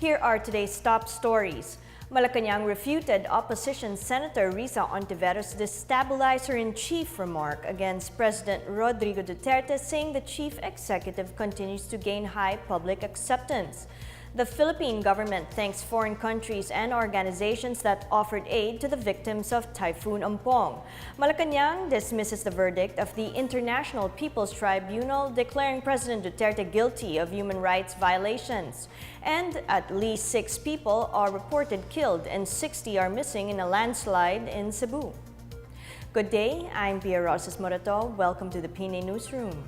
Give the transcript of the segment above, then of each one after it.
Here are today's top stories. Malacanang refuted opposition Senator Risa Ontiveros' destabilizer-in-chief remark against President Rodrigo Duterte, saying the chief executive continues to gain high public acceptance. The Philippine government thanks foreign countries and organizations that offered aid to the victims of Typhoon Ompong. Malacanang dismisses the verdict of the International People's Tribunal declaring President Duterte guilty of human rights violations. And at least 6 people are reported killed and 60 are missing in a landslide in Cebu. Good day, I'm Pia Rosas Morato. Welcome to the PNA Newsroom.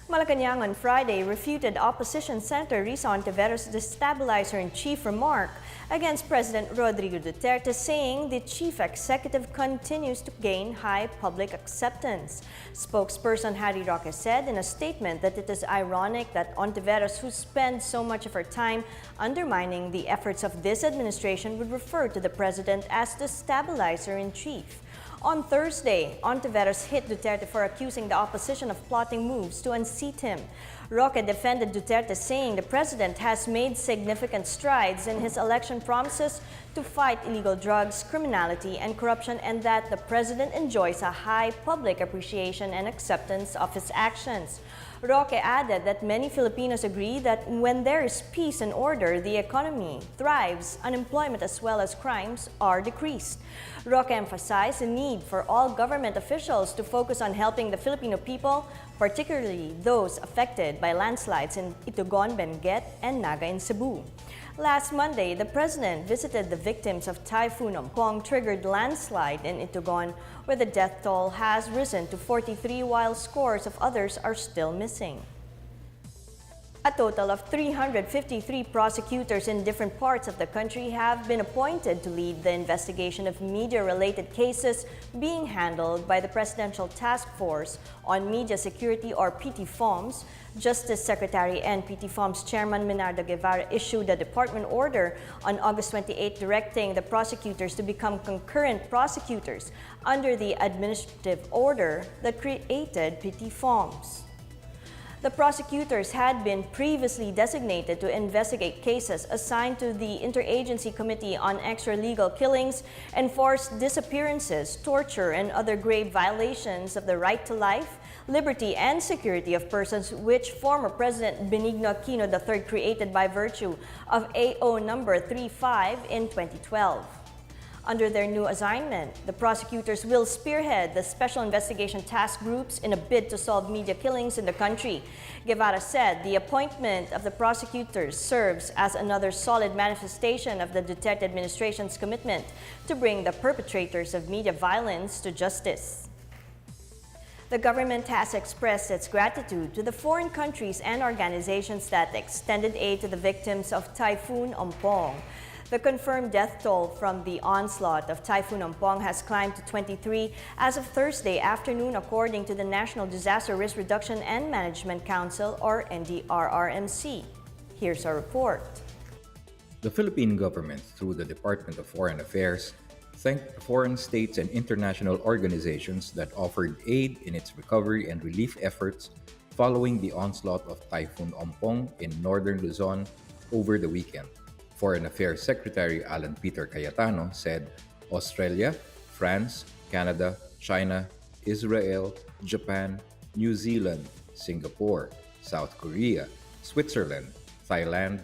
Malacanang on Friday refuted opposition Senator Risa Ontiveros' destabilizer-in-chief remark against President Rodrigo Duterte, saying the chief executive continues to gain high public acceptance. Spokesperson Harry Roque said in a statement that it is ironic that Ontiveros, who spends so much of her time undermining the efforts of this administration, would refer to the president as the stabilizer-in-chief. On Thursday, Ontiveros hit Duterte for accusing the opposition of plotting moves to unseat him. Roque defended Duterte, saying the president has made significant strides in his election promises to fight illegal drugs, criminality, and corruption, and that the president enjoys a high public appreciation and acceptance of his actions. Roque added that many Filipinos agree that when there is peace and order, the economy thrives, unemployment as well as crimes are decreased. Roque emphasized the need for all government officials to focus on helping the Filipino people, particularly those affected by landslides in Itugon, Benguet, and Naga in Cebu. Last Monday, the president visited the victims of Typhoon Ompong-triggered landslide in Itugon, where the death toll has risen to 43 while scores of others are still missing. A total of 353 prosecutors in different parts of the country have been appointed to lead the investigation of media-related cases being handled by the Presidential Task Force on Media Security, or PTFOMS. Justice Secretary and PTFOMS Chairman Menardo Guevara issued a department order on August 28 directing the prosecutors to become concurrent prosecutors under the administrative order that created PTFOMS. The prosecutors had been previously designated to investigate cases assigned to the Interagency Committee on Extralegal Killings, Enforced Disappearances, Torture, and other grave violations of the right to life, liberty, and security of persons, which former President Benigno Aquino III created by virtue of AO number 35 in 2012. Under their new assignment, the prosecutors will spearhead the special investigation task groups in a bid to solve media killings in the country. Guevara said the appointment of the prosecutors serves as another solid manifestation of the Duterte administration's commitment to bring the perpetrators of media violence to justice. The government has expressed its gratitude to the foreign countries and organizations that extended aid to the victims of Typhoon Ompong. The confirmed death toll from the onslaught of Typhoon Ompong has climbed to 23 as of Thursday afternoon, according to the National Disaster Risk Reduction and Management Council, or NDRRMC. Here's our report. The Philippine government, through the Department of Foreign Affairs, thanked the foreign states and international organizations that offered aid in its recovery and relief efforts following the onslaught of Typhoon Ompong in northern Luzon over the weekend. Foreign Affairs Secretary Alan Peter Cayetano said Australia, France, Canada, China, Israel, Japan, New Zealand, Singapore, South Korea, Switzerland, Thailand,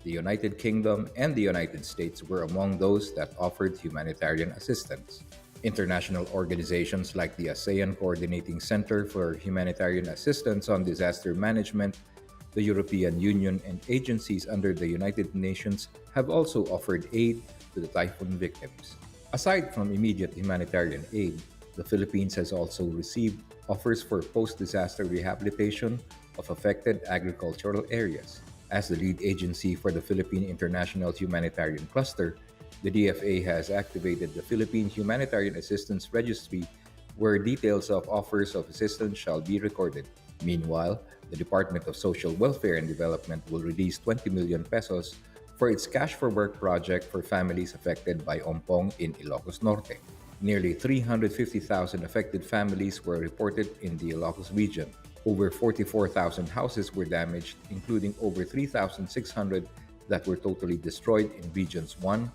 the United Kingdom, and the United States were among those that offered humanitarian assistance. International organizations like the ASEAN Coordinating Center for Humanitarian Assistance on Disaster Management, the European Union, and agencies under the United Nations have also offered aid to the typhoon victims. Aside from immediate humanitarian aid, the Philippines has also received offers for post-disaster rehabilitation of affected agricultural areas. As the lead agency for the Philippine International Humanitarian Cluster, the DFA has activated the Philippine Humanitarian Assistance Registry, where details of offers of assistance shall be recorded. Meanwhile, the Department of Social Welfare and Development will release 20 million pesos for its Cash for Work project for families affected by Ompong in Ilocos Norte. Nearly 350,000 affected families were reported in the Ilocos region. Over 44,000 houses were damaged, including over 3,600 that were totally destroyed in regions 1,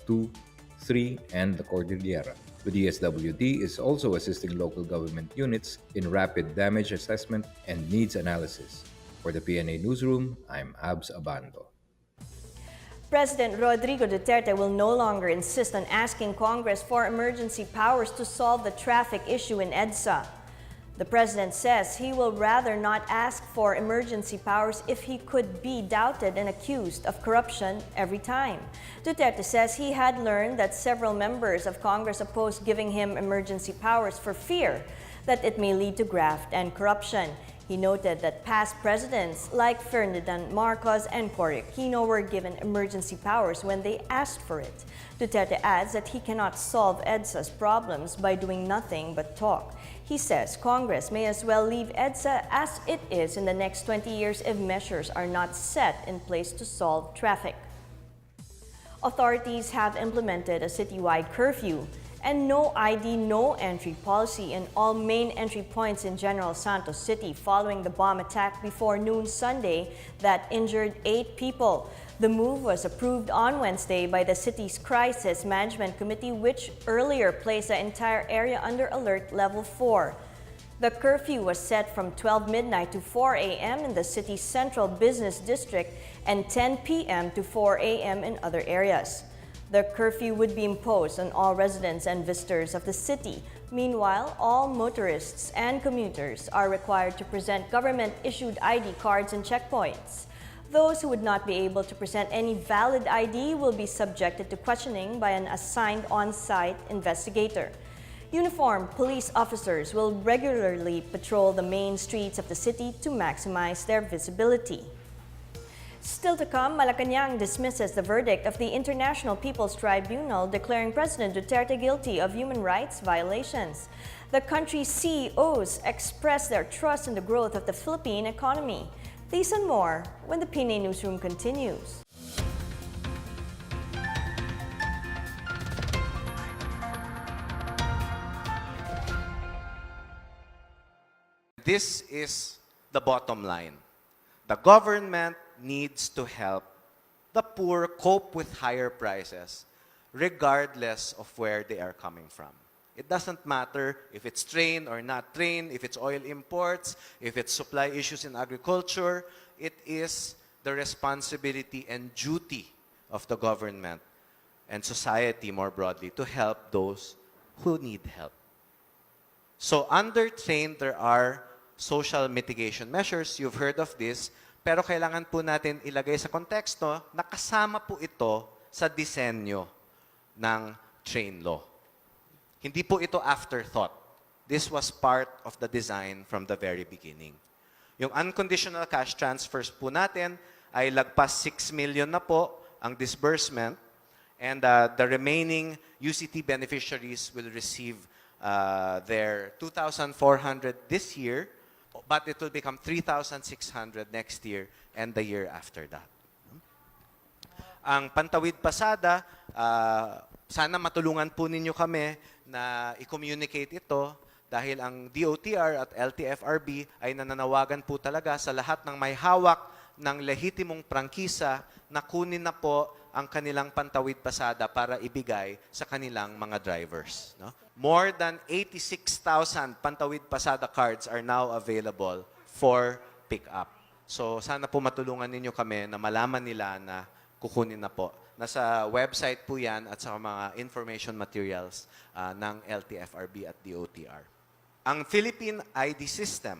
2, 3, and the Cordillera. The DSWD is also assisting local government units in rapid damage assessment and needs analysis. For the PNA Newsroom, I'm Abs Abando. President Rodrigo Duterte will no longer insist on asking Congress for emergency powers to solve the traffic issue in EDSA. The president says he will rather not ask for emergency powers if he could be doubted and accused of corruption every time. Duterte says he had learned that several members of Congress opposed giving him emergency powers for fear that it may lead to graft and corruption. He noted that past presidents like Ferdinand Marcos and Cory Aquino were given emergency powers when they asked for it. Duterte adds that he cannot solve EDSA's problems by doing nothing but talk. He says Congress may as well leave EDSA as it is in the next 20 years if measures are not set in place to solve traffic. Authorities have implemented a citywide curfew and no ID, no entry policy in all main entry points in General Santos City following the bomb attack before noon Sunday that injured 8 people. The move was approved on Wednesday by the city's Crisis Management Committee, which earlier placed the entire area under alert level 4. The curfew was set from 12 midnight to 4 a.m. in the city's central business district and 10 p.m. to 4 a.m. in other areas. The curfew would be imposed on all residents and visitors of the city. Meanwhile, all motorists and commuters are required to present government-issued ID cards and checkpoints. Those who would not be able to present any valid ID will be subjected to questioning by an assigned on-site investigator. Uniformed police officers will regularly patrol the main streets of the city to maximize their visibility. Still to come, Malacanang dismisses the verdict of the International People's Tribunal declaring President Duterte guilty of human rights violations. The country's CEOs expressed their trust in the growth of the Philippine economy. These and more when the PNA Newsroom continues. This is the bottom line. The government needs to help the poor cope with higher prices regardless of where they are coming from. It doesn't matter if it's train or not train, if it's oil imports, if it's supply issues in agriculture. It is the responsibility and duty of the government and society more broadly to help those who need help. So under train, there are social mitigation measures. You've heard of this. Pero kailangan po natin ilagay sa konteksto na kasama po ito sa disenyo ng train law. Hindi po ito afterthought. This was part of the design from the very beginning. Yung unconditional cash transfers po natin ay lagpas 6 million na po ang disbursement, and the remaining UCT beneficiaries will receive their 2,400 this year, but it will become 3,600 next year and the year after that. Ang Pantawid Pasada, sana matulungan po ninyo kami na i-communicate ito dahil ang DOTR at LTFRB ay nananawagan po talaga sa lahat ng may hawak ng lehitimong prangkisa na kunin na po ang kanilang Pantawid Pasada para ibigay sa kanilang mga drivers. No? More than 86,000 Pantawid Pasada cards are now available for pick-up. So sana po matulungan ninyo kami na malaman nila na kukunin na po. Nasa website po yan at sa mga information materials ng LTFRB at DOTR. Ang Philippine ID system,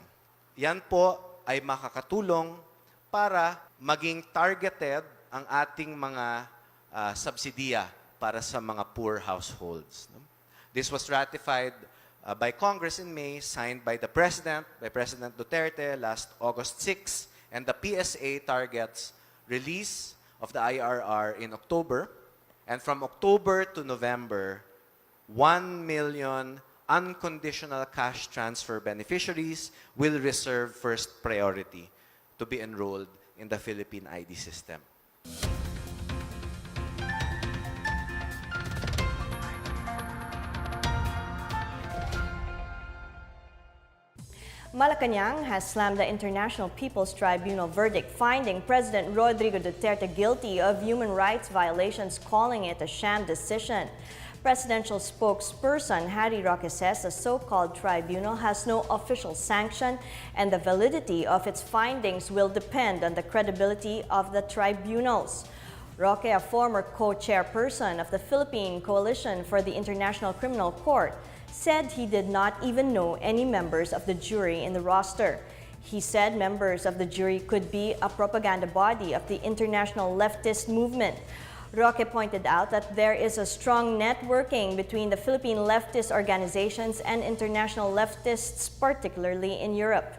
yan po ay makakatulong para maging targeted ang ating mga subsidiya para sa mga poor households. This was ratified by Congress in May, signed by the President, by President Duterte last August 6, and the PSA targets release of the IRR in October, and from October to November, 1 million unconditional cash transfer beneficiaries will reserve first priority to be enrolled in the Philippine ID system. Malacanang has slammed the International People's Tribunal verdict, finding President Rodrigo Duterte guilty of human rights violations, calling it a sham decision. Presidential spokesperson Harry Roque says the so-called tribunal has no official sanction and the validity of its findings will depend on the credibility of the tribunals. Roque, a former co-chairperson of the Philippine Coalition for the International Criminal Court, said he did not even know any members of the jury in the roster. He said members of the jury could be a propaganda body of the international leftist movement. Roque pointed out that there is a strong networking between the Philippine leftist organizations and international leftists, particularly in Europe.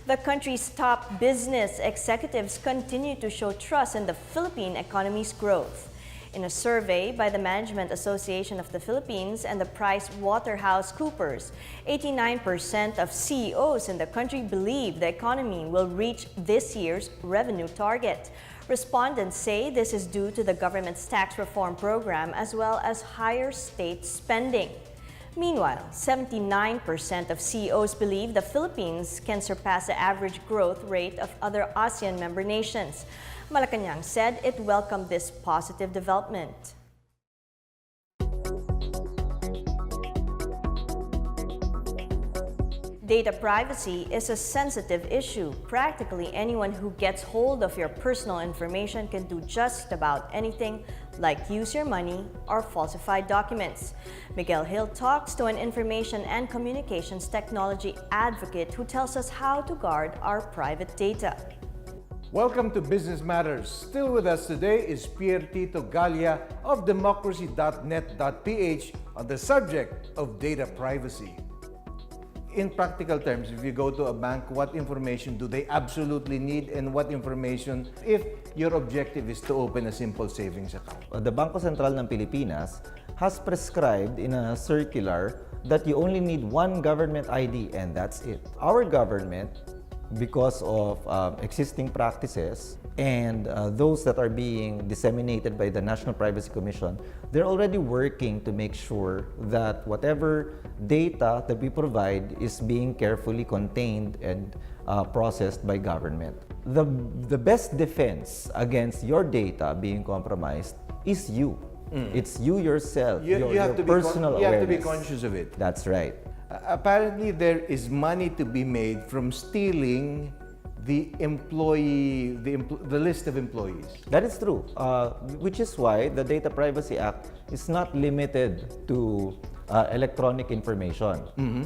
The country's top business executives continue to show trust in the Philippine economy's growth. In a survey by the Management Association of the Philippines and the PricewaterhouseCoopers, 89% of CEOs in the country believe the economy will reach this year's revenue target. Respondents say this is due to the government's tax reform program as well as higher state spending. Meanwhile, 79% of CEOs believe the Philippines can surpass the average growth rate of other ASEAN member nations. Malacanang said it welcomed this positive development. Data privacy is a sensitive issue. Practically anyone who gets hold of your personal information can do just about anything, like use your money or falsify documents. Miguel Hill talks to an information and communications technology advocate who tells us how to guard our private data. Welcome to Business Matters. Still with us today is Pierre Tito Gallia of democracy.net.ph on the subject of data privacy. In practical terms, if you go to a bank, what information do they absolutely need and what information if your objective is to open a simple savings account? The Bangko Sentral ng Pilipinas has prescribed in a circular that you only need one government ID and that's it. Our government, because of existing practices and those that are being disseminated by the National Privacy Commission, they're already working to make sure that whatever data that we provide is being carefully contained and processed by government. The best defense against your data being compromised is you. It's you yourself, your personal awareness. You have to be conscious of it. That's right. Apparently, there is money to be made from stealing the list of employees. That is true, which is why the Data Privacy Act is not limited to electronic information.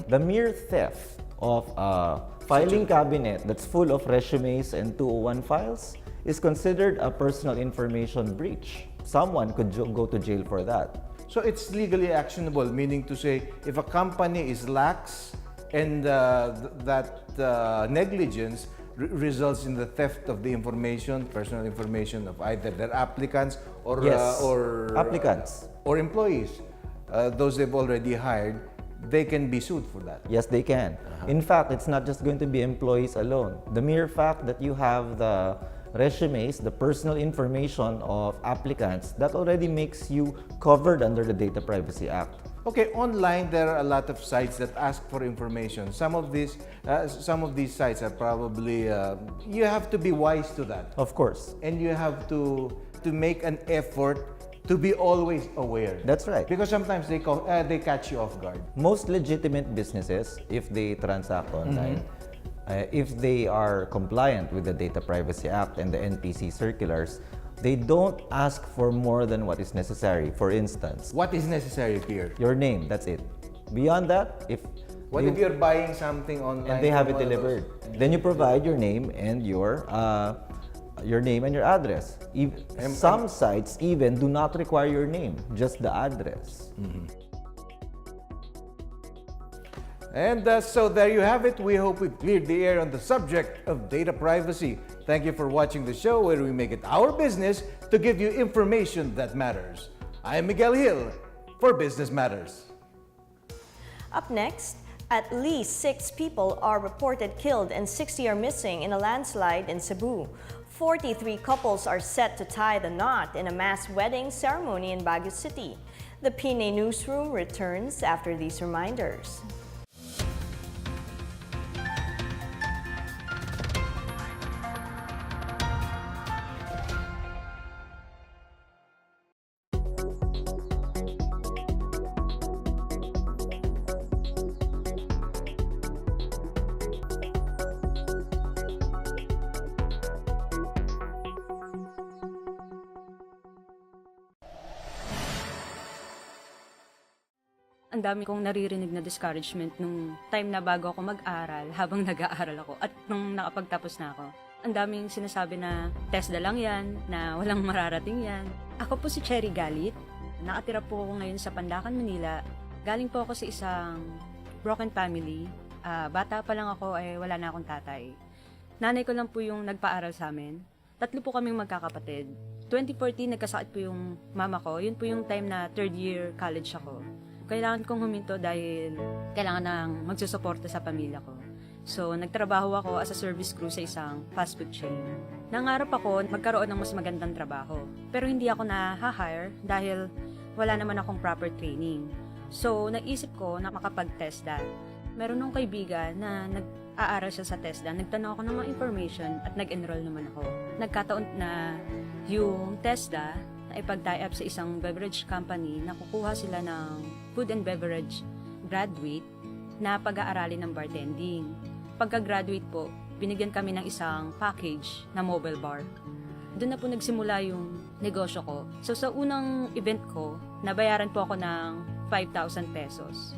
The mere theft of a filing cabinet that's full of resumes and 201 files is considered a personal information breach. Someone could go to jail for that. So it's legally actionable, meaning to say if a company is lax and that negligence results in the theft of the information, personal information of either their applicants or applicants or employees, those they've already hired, they can be sued for that. Yes, they can. In fact, it's not just going to be employees alone. The mere fact that you have the resumes, the personal information of applicants, that already makes you covered under the Data Privacy Act. Okay, online there are a lot of sites that ask for information. Some of these sites are probably you have to be wise to that. Of course. And you have to make an effort to be always aware. That's right. Because sometimes they catch you off guard. Most legitimate businesses, if they transact online, if they are compliant with the Data Privacy Act and the NPC circulars, they don't ask for more than what is necessary. For instance, what is necessary, Pierre? Your name, that's it. Beyond that, if you're buying something online and they have it delivered, then you provide your name and your name and your address. Some sites even do not require your name, just the address. And so there you have it. We hope we've cleared the air on the subject of data privacy. Thank you for watching the show where we make it our business to give you information that matters. I am Miguel Hill for Business Matters. Up next, at least 6 people are reported killed and 60 are missing in a landslide in Cebu. 43 couples are set to tie the knot in a mass wedding ceremony in Baguio City. The PNA Newsroom returns after these reminders. Ang dami kong naririnig na discouragement nung time na bago ako mag-aral, habang nag-aaral ako, at nung nakapagtapos na ako. Ang daming sinasabi na test na lang yan, na walang mararating yan. Ako po si Cherry Galit. Nakatira po ako ngayon sa Pandacan, Manila. Galing po ako sa isang broken family. Bata pa lang ako ay wala na akong tatay. Nanay ko lang po yung nagpaaral sa amin. 3 po kaming magkakapatid. 2014, nagkasakit po yung mama ko. Yun po yung time na 3rd year college ako. Kailangan kong huminto dahil kailangan nang magsusuporta sa pamilya ko. So, nagtrabaho ako as a service crew sa isang fast food chain. Nangarap ako magkaroon ng mas magandang trabaho. Pero hindi ako na-hire dahil wala naman akong proper training. So, naisip ko na makapag-TESDA. Meron nung kaibigan na nag-aaral siya sa TESDA. Nagtanong ako ng mga information at nag-enroll naman ako. Nagkataon na yung TESDA na ipag-tie up sa isang beverage company na kukuha sila ng food and beverage graduate na pag-aaralin ng bartending. Pagka-graduate po, binigyan kami ng isang package na mobile bar. Doon na po nagsimula yung negosyo ko. So sa unang event ko, nabayaran po ako ng 5,000 pesos.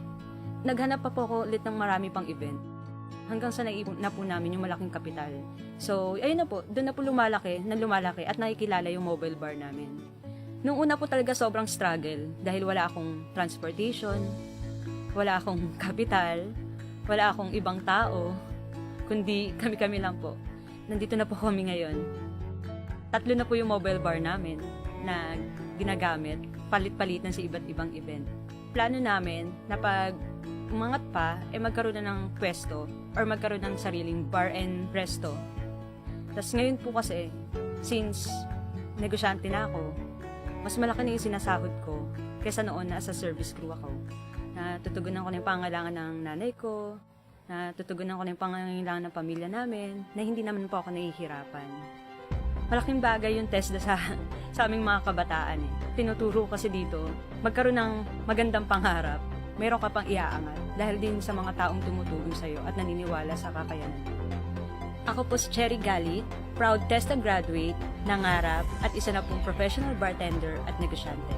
Naghanap pa po ako ulit ng marami pang event. Hanggang sa naipon na po namin yung malaking kapital. So, ayun na po, doon na po lumalaki at nakikilala yung mobile bar namin. Nung una po talaga sobrang struggle dahil wala akong transportation, wala akong kapital, wala akong ibang tao, kundi kami-kami lang po. Nandito na po kami ngayon. 3 na po yung mobile bar namin na ginagamit, palit-palitan sa iba't ibang event. Plano namin na pag umangat pa, magkaroon na ng pwesto or magkaroon ng sariling bar and resto. Tapos ngayon po kasi, since negosyante na ako, mas malaki na yung sinasahod ko kaysa noon na sa service crew ako. Natutugunan ko na yung pangangailangan ng nanay ko, natutugunan ko na yung pangangailangan ng pamilya namin, na hindi naman po ako nahihirapan. Malaking bagay yung TESDA sa aming mga kabataan. Tinuturo kasi dito, magkaroon ng magandang pangarap, meron ka pang iaangat dahil din sa mga taong tumutulong sa'yo at naniniwala sa kakayanan. Ako po si Cherry Galit, proud TESDA graduate, nangarap at isa na pong professional bartender at negosyante.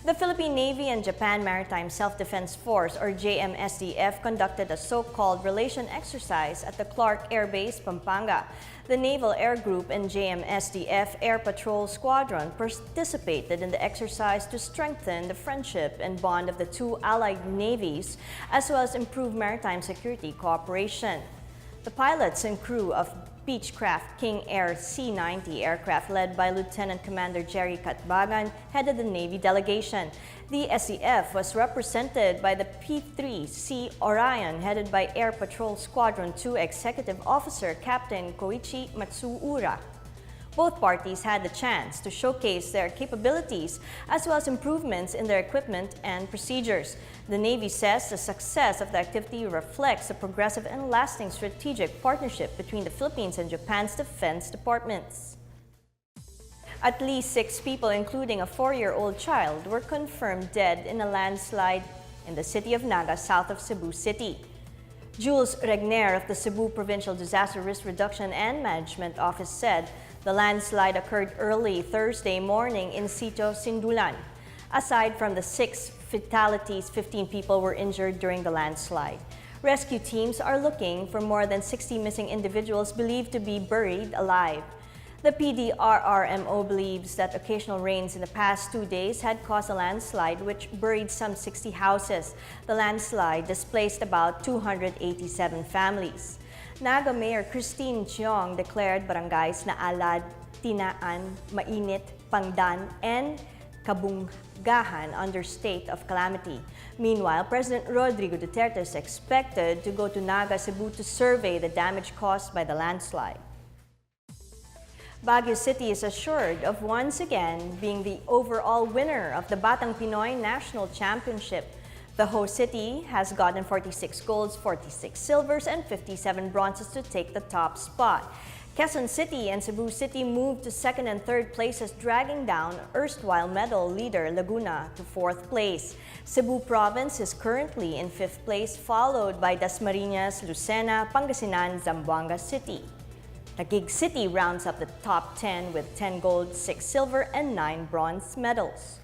The Philippine Navy and Japan Maritime Self-Defense Force, or JMSDF, conducted a so-called relation exercise at the Clark Air Base, Pampanga. The Naval Air Group and JMSDF Air Patrol Squadron participated in the exercise to strengthen the friendship and bond of the two allied navies, as well as improve maritime security cooperation. The pilots and crew of Beechcraft King Air C-90 aircraft led by Lieutenant Commander Jerry Catbagan headed the Navy delegation. The SEF was represented by the P-3C Orion headed by Air Patrol Squadron 2 Executive Officer Captain Koichi Matsuura. Both parties had the chance to showcase their capabilities as well as improvements in their equipment and procedures. The Navy says the success of the activity reflects a progressive and lasting strategic partnership between the Philippines and Japan's defense departments. At least 6 people, including a 4-year-old child, were confirmed dead in a landslide in the city of Naga, south of Cebu City. Jules Regner of the Cebu Provincial Disaster Risk Reduction and Management Office said the landslide occurred early Thursday morning in Sitio Sindulan. Aside from the 6 fatalities, 15 people were injured during the landslide. Rescue teams are looking for more than 60 missing individuals believed to be buried alive. The PDRRMO believes that occasional rains in the past 2 days had caused a landslide which buried some 60 houses. The landslide displaced about 287 families. Naga Mayor Christine Chiong declared barangays na Alad, Tinaan, Mainit, Pangdan, and Kabunggahan under state of calamity. Meanwhile, President Rodrigo Duterte is expected to go to Naga, Cebu to survey the damage caused by the landslide. Baguio City is assured of once again being the overall winner of the Batang Pinoy National Championship. The host city has gotten 46 golds, 46 silvers, and 57 bronzes to take the top spot. Quezon City and Cebu City moved to second and third places, dragging down erstwhile medal leader Laguna to fourth place. Cebu Province is currently in fifth place, followed by Dasmariñas, Lucena, Pangasinan, Zamboanga City. Taguig City rounds up the top 10 with 10 gold, 6 silver, and 9 bronze medals.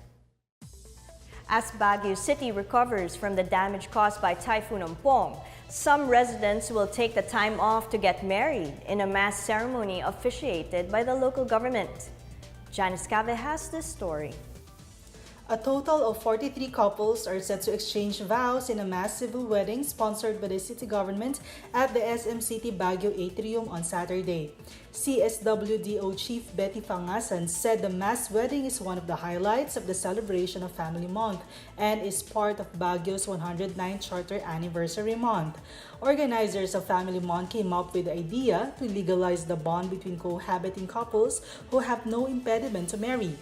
As Baguio City recovers from the damage caused by Typhoon Ompong, some residents will take the time off to get married in a mass ceremony officiated by the local government. Janice Cave has this story. A total of 43 couples are set to exchange vows in a mass civil wedding sponsored by the city government at the SM City Baguio Atrium on Saturday. CSWDO Chief Betty Fangasan said the mass wedding is one of the highlights of the celebration of Family Month and is part of Baguio's 109th Charter Anniversary Month. Organizers of Family Month came up with the idea to legalize the bond between cohabiting couples who have no impediment to marry.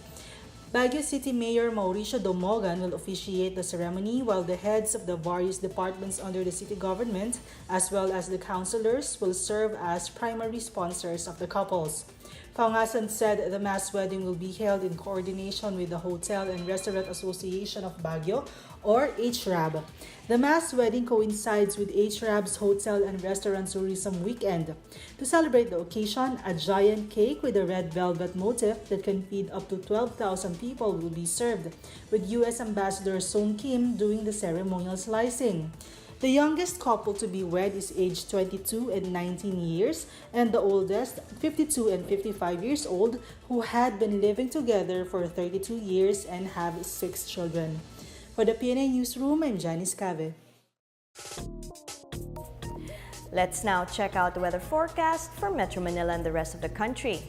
Baguio City Mayor Mauricio Domogan will officiate the ceremony, while the heads of the various departments under the city government, as well as the councilors, will serve as primary sponsors of the couples. Fangasan said the mass wedding will be held in coordination with the Hotel and Restaurant Association of Baguio, or HRAB. The mass wedding coincides with HRAB's Hotel and Restaurant Tourism Weekend. To celebrate the occasion, a giant cake with a red velvet motif that can feed up to 12,000 people will be served, with U.S. Ambassador Song Kim doing the ceremonial slicing. The youngest couple to be wed is aged 22 and 19 years, and the oldest, 52 and 55 years old, who had been living together for 32 years and have 6 children. For the PNA Newsroom, I'm Janice Cave. Let's now check out the weather forecast for Metro Manila and the rest of the country.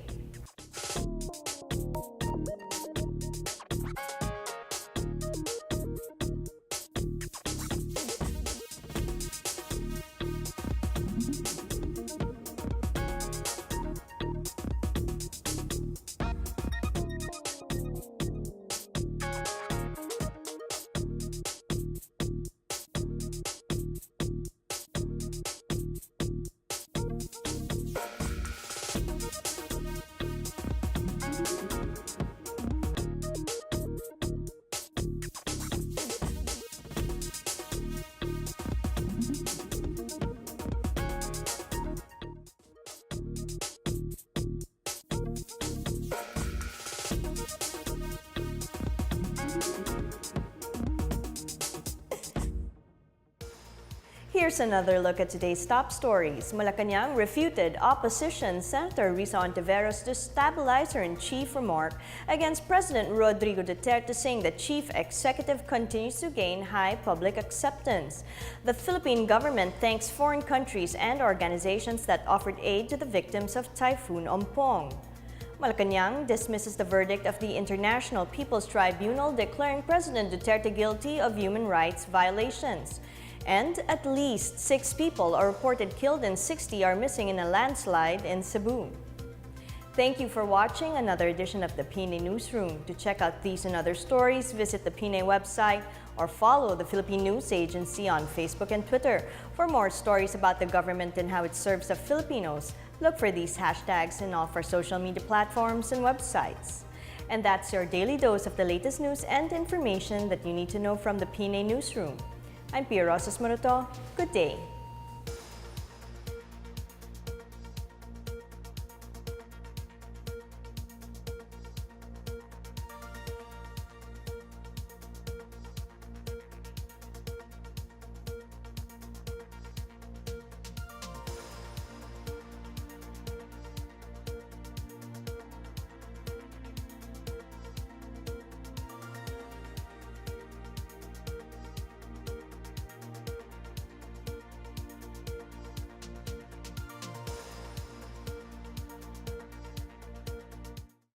Here's another look at today's top stories. Malacanang refuted opposition Senator Risa Ontiveros' destabilizer-in-chief remark against President Rodrigo Duterte, saying the chief executive continues to gain high public acceptance. The Philippine government thanks foreign countries and organizations that offered aid to the victims of Typhoon Ompong. Malacanang dismisses the verdict of the International People's Tribunal declaring President Duterte guilty of human rights violations. And at least 6 people are reported killed and 60 are missing in a landslide in Cebu. Thank you for watching another edition of the PNA Newsroom. To check out these and other stories, visit the PNA website or follow the Philippine News Agency on Facebook and Twitter. For more stories about the government and how it serves the Filipinos, look for these hashtags in all of our social media platforms and websites. And that's your daily dose of the latest news and information that you need to know from the PNA Newsroom. I'm Pia Rosas Maroto. Good day.